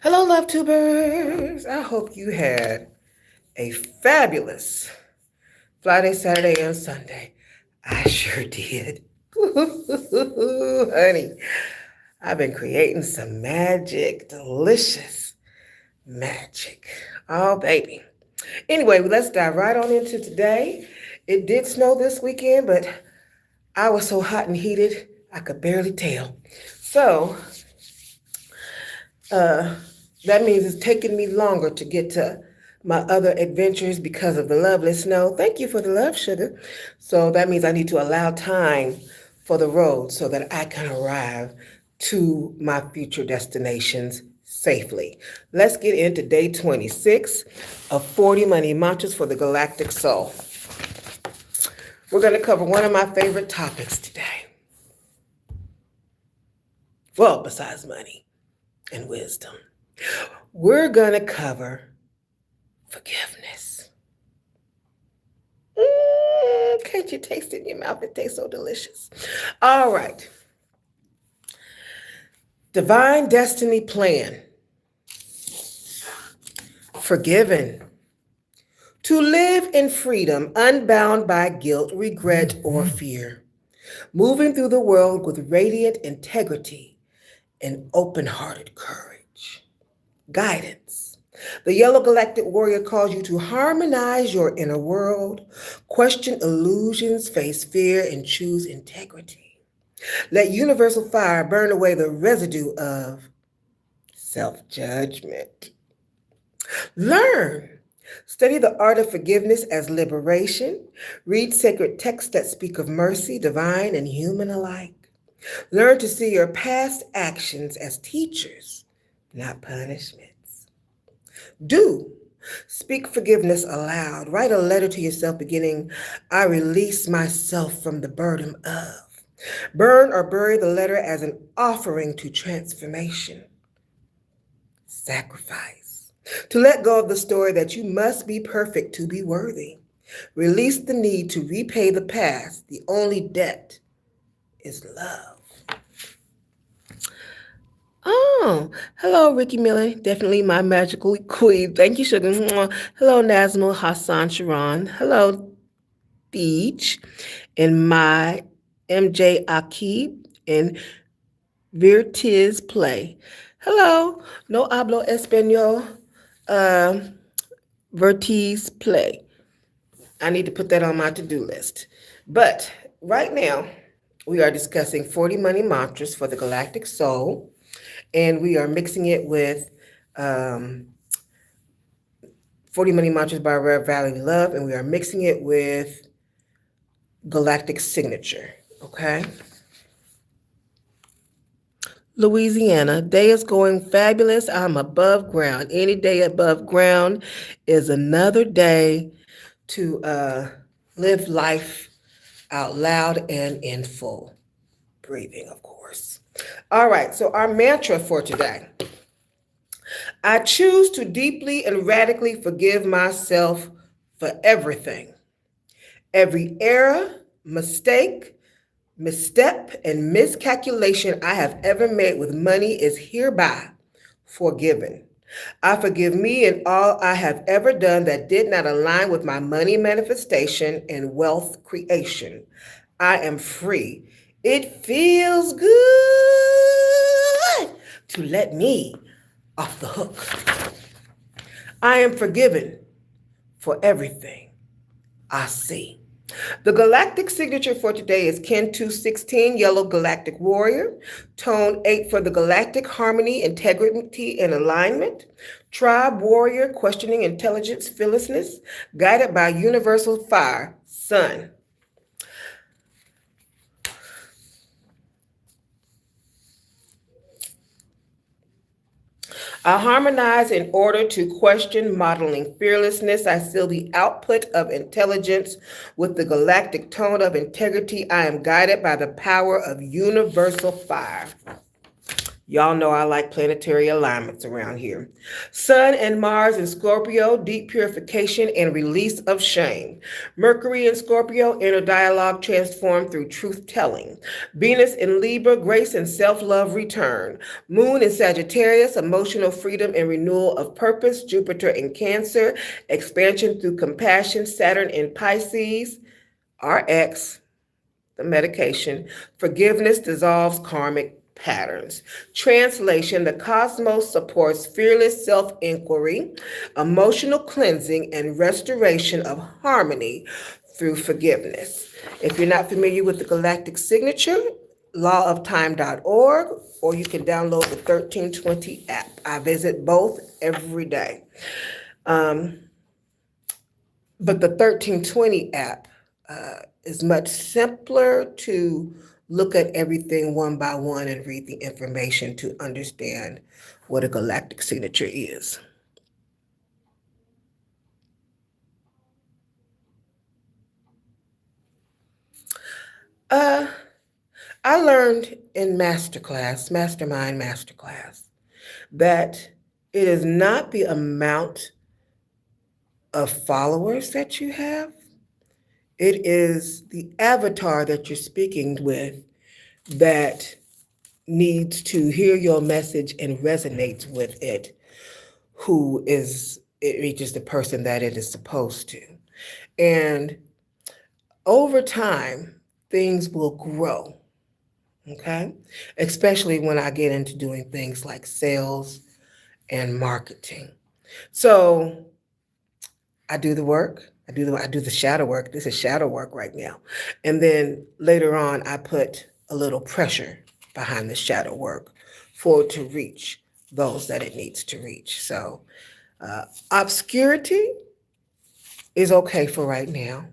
Hello, love tubers. I hope you had a fabulous Friday, Saturday, and Sunday. I sure did. Honey, I've been creating some magic, delicious magic. Oh, baby. Anyway, let's dive right on into today. It did snow this weekend, but I was so hot and heated, I could barely tell. So, Uh, that means it's taking me longer to get to my other adventures because of the lovely snow. Thank you for the love, sugar. So that means I need to allow time for the road so that I can arrive to my future destinations safely. Let's get into day 26 of 40 money mantras for the galactic soul. We're going to cover one of my favorite topics today. Well, besides money and wisdom. We're going to cover forgiveness. Can't you taste it in your mouth? It tastes so delicious. All right. Divine destiny plan. Forgiven. To live in freedom, unbound by guilt, regret, or fear. Moving through the world with radiant integrity and open hearted courage. Guidance. The Yellow Galactic Warrior calls you to harmonize your inner world, question illusions, face fear, and choose integrity. Let universal fire burn away the residue of self judgment. Learn. Study the art of forgiveness as liberation. Read sacred texts that speak of mercy, divine and human alike. Learn to see your past actions as teachers, not punishments. Do. Speak forgiveness aloud. Write a letter to yourself beginning, I release myself from the burden of. Burn or bury the letter as an offering to transformation. Sacrifice. To let go of the story that you must be perfect to be worthy. Release the need to repay the past. The only debt is love. Oh, hello, Ricky Miller. Definitely my magical queen. Thank you, sugar. Hello, Nazmul Hassan Sharon. Hello, Beach. And my MJ Akib and Virtiz Play. Hello, no hablo español. Vertiz Play. I need to put that on my to-do list. But right now, we are discussing 40 money mantras for the galactic soul, and we are mixing it with 40 money mantras by Rev Valley Love, and we are mixing it with galactic signature. Okay. Louisiana, day is going fabulous. I'm above ground. Any day above ground is another day to live life out loud and in full breathing, of course. All right, so our mantra for today. I choose to deeply and radically forgive myself for everything. Every error, mistake, misstep, and miscalculation I have ever made with money is hereby forgiven. I forgive me and all I have ever done that did not align with my money manifestation and wealth creation. I am free. It feels good to let me off the hook. I am forgiven for everything I see. The galactic signature for today is Ken 216, Yellow Galactic Warrior. Tone 8 for the galactic harmony, integrity, and alignment. Tribe Warrior, questioning intelligence, fearlessness, guided by universal fire, Sun. I harmonize in order to question modeling fearlessness. I seal the output of intelligence with the galactic tone of integrity. I am guided by the power of universal fire. Y'all know I like planetary alignments around here. Sun and Mars in Scorpio, deep purification and release of shame. Mercury in Scorpio, inner dialogue transformed through truth telling. Venus in Libra, grace and self love return. Moon in Sagittarius, emotional freedom and renewal of purpose. Jupiter in Cancer, expansion through compassion. Saturn in Pisces, RX, the medication. Forgiveness dissolves karmic patterns. Translation: the cosmos supports fearless self inquiry, emotional cleansing, and restoration of harmony through forgiveness. If you're not familiar with the Galactic Signature, lawoftime.org, or you can download the 1320 app. I visit both every day. But the 1320 app is much simpler to look at everything one by one and read the information to understand what a galactic signature is. Uh, I learned in Mastermind Masterclass, that it is not the amount of followers that you have, it is the avatar that you're speaking with that needs to hear your message and resonates with it, who is it reaches the person that it is supposed to. And over time, things will grow, okay? Especially when I get into doing things like sales and marketing. So I do the work. I do the shadow work. This is shadow work right now. And then later on, I put a little pressure behind the shadow work for it to reach those that it needs to reach. So obscurity is okay for right now.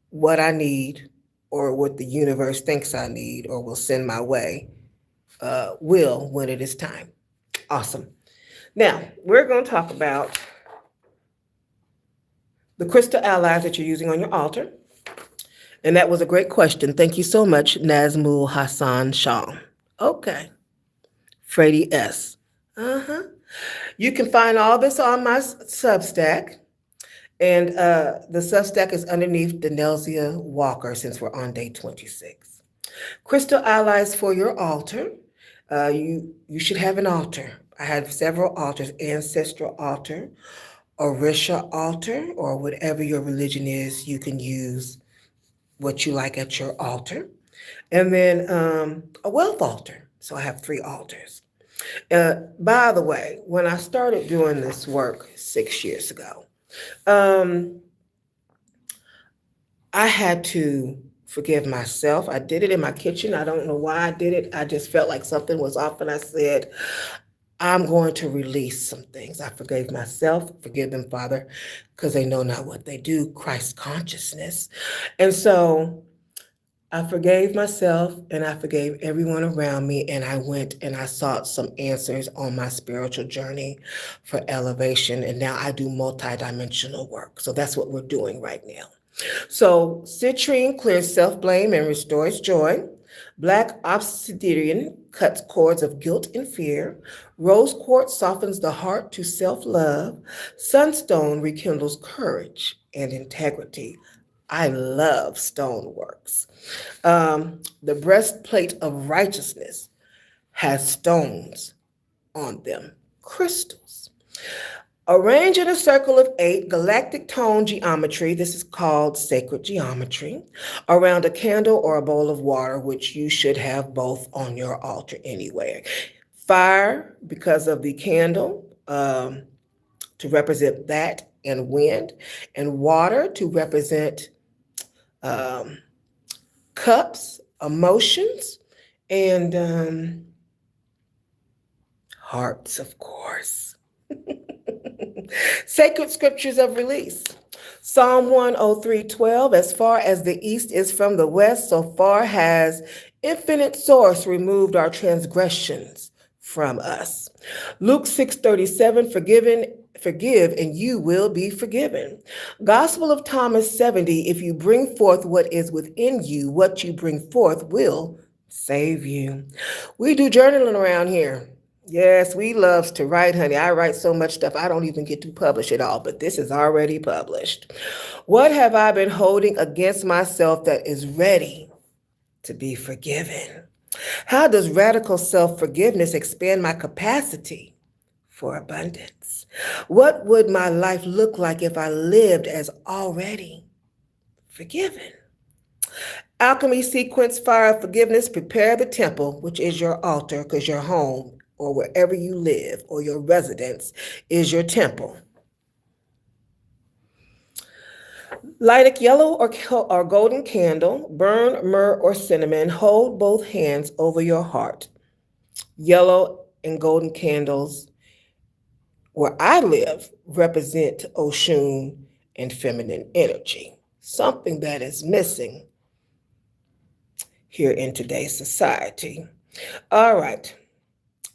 What I need, or what the universe thinks I need or will send my way, will when it is time. Awesome. Now, we're going to talk about the crystal allies that you're using on your altar. And that was a great question. Thank you so much, Nazmul Hassan Shah. Okay. Freddie S. Uh-huh. You can find all this on my Substack. And the Substack is underneath Denelzia Walker, since we're on day 26. Crystal allies for your altar. You should have an altar. I have several altars: ancestral altar, Orisha altar, or whatever your religion is. You can use what you like at your altar. And then a wealth altar. So I have 3 altars. By the way, when I started doing this work 6 years ago, I had to forgive myself. I did it in my kitchen. I don't know why I did it. I just felt like something was off, and I said, I'm going to release some things. I forgave myself. Forgive them, Father, because they know not what they do. Christ consciousness. And so I forgave myself and I forgave everyone around me, and I went and I sought some answers on my spiritual journey for elevation. And now I do multidimensional work. So that's what we're doing right now. So citrine clears self-blame and restores joy. Black obsidian cuts cords of guilt and fear. Rose quartz softens the heart to self-love. Sunstone rekindles courage and integrity. I love stoneworks. The breastplate of righteousness has stones on them, crystals. Arrange in a circle of 8, galactic tone geometry, this is called sacred geometry, around a candle or a bowl of water, which you should have both on your altar anyway. Fire, because of the candle, to represent that and wind, and water to represent cups, emotions, and hearts, of course. Sacred scriptures of release. Psalm 103:12, as far as the east is from the west, so far has infinite source removed our transgressions from us. Luke 6:37, forgive and you will be forgiven. Gospel of Thomas 70, if you bring forth what is within you, what you bring forth will Save you. We do journaling around here. Yes, we loves to write, honey. I write so much stuff I don't even get to publish it all, but this is already published. What have I been holding against myself that is ready to be forgiven? How does radical self-forgiveness expand my capacity for abundance? What would my life look like if I lived as already forgiven? Alchemy sequence fire of forgiveness. Prepare the temple, which is your altar, because your home or wherever you live or your residence is your temple. Light a yellow or golden candle, burn myrrh or cinnamon, hold both hands over your heart. Yellow and golden candles, where I live, represent Oshun and feminine energy, something that is missing here in today's society. All right.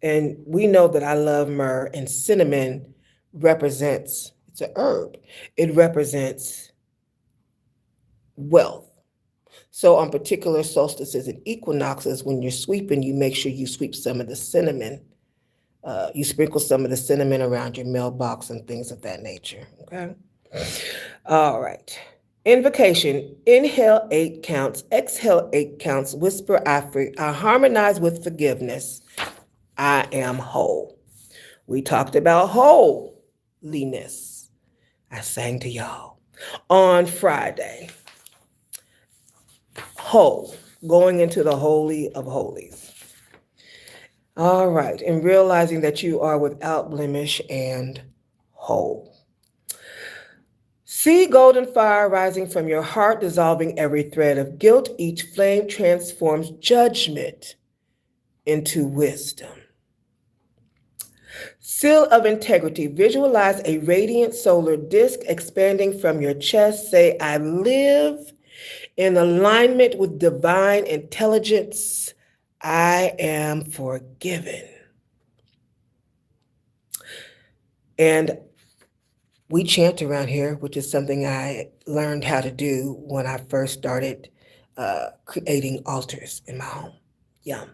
And we know that I love myrrh, and cinnamon represents, it's a herb, it represents wealth. So on particular solstices and equinoxes, when you're sweeping, you make sure you sweep some of the cinnamon. You sprinkle some of the cinnamon around your mailbox and things of that nature, okay? All right. Invocation. Inhale 8 counts, exhale 8 counts, whisper I harmonize with forgiveness. I am whole. We talked about holiness. I sang to y'all on Friday. Whole, going into the Holy of Holies. All right, and realizing that you are without blemish and whole. See golden fire rising from your heart, dissolving every thread of guilt. Each flame transforms judgment into wisdom. Seal of integrity. Visualize a radiant solar disk expanding from your chest. Say, I live in alignment with divine intelligence. I am forgiven. And we chant around here, which is something I learned how to do when I first started creating altars in my home. Yum.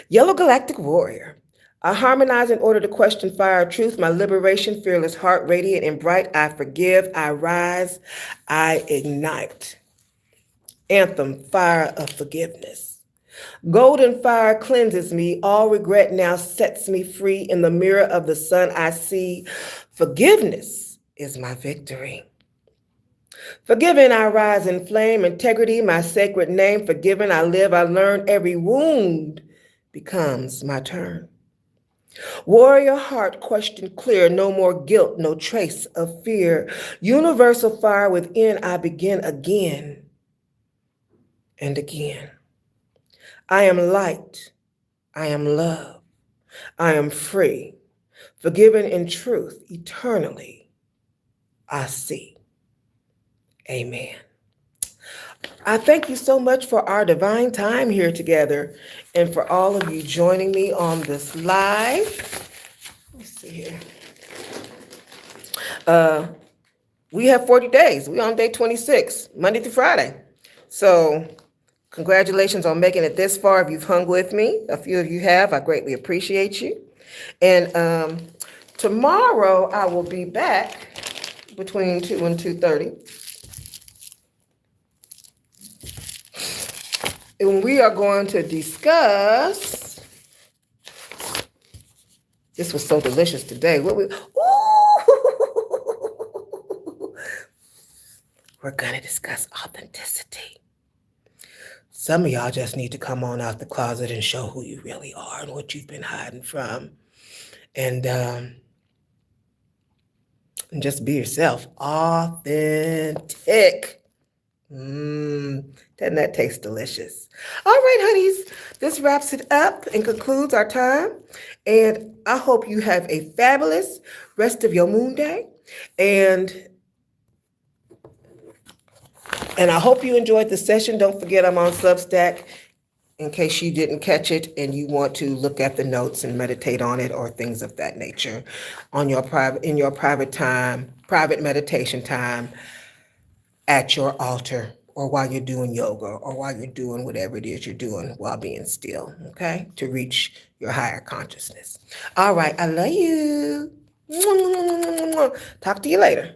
Yellow Galactic Warrior. I harmonize in order to question fire of truth, my liberation, fearless heart, radiant and bright. I forgive, I rise, I ignite. Anthem, fire of forgiveness. Golden fire cleanses me. All regret now sets me free. In the mirror of the sun, I see forgiveness is my victory. Forgiven, I rise in flame. Integrity, my sacred name. Forgiven, I live, I learn. Every wound becomes my turn. Warrior heart, question clear. No more guilt, no trace of fear. Universal fire within, I begin again and again. I am light. I am love. I am free. Forgiven in truth, eternally, I see. Amen. I thank you so much for our divine time here together and for all of you joining me on this live. Let's see here. We have 40 days. We're on day 26, Monday through Friday. So congratulations on making it this far. If you've hung with me, a few of you have, I greatly appreciate you. And tomorrow I will be back between 2 and 2:30. And we are going to discuss, this was so delicious today. We're going to discuss authenticity. Some of y'all just need to come on out the closet and show who you really are and what you've been hiding from. And just be yourself. Authentic. Doesn't that taste delicious? All right, honeys, this wraps it up and concludes our time. And I hope you have a fabulous rest of your moon day. And I hope you enjoyed the session. Don't forget I'm on Substack in case you didn't catch it and you want to look at the notes and meditate on it or things of that nature on your private time, private meditation time at your altar or while you're doing yoga or while you're doing whatever it is you're doing while being still, okay? To reach your higher consciousness. All right, I love you. Talk to you later.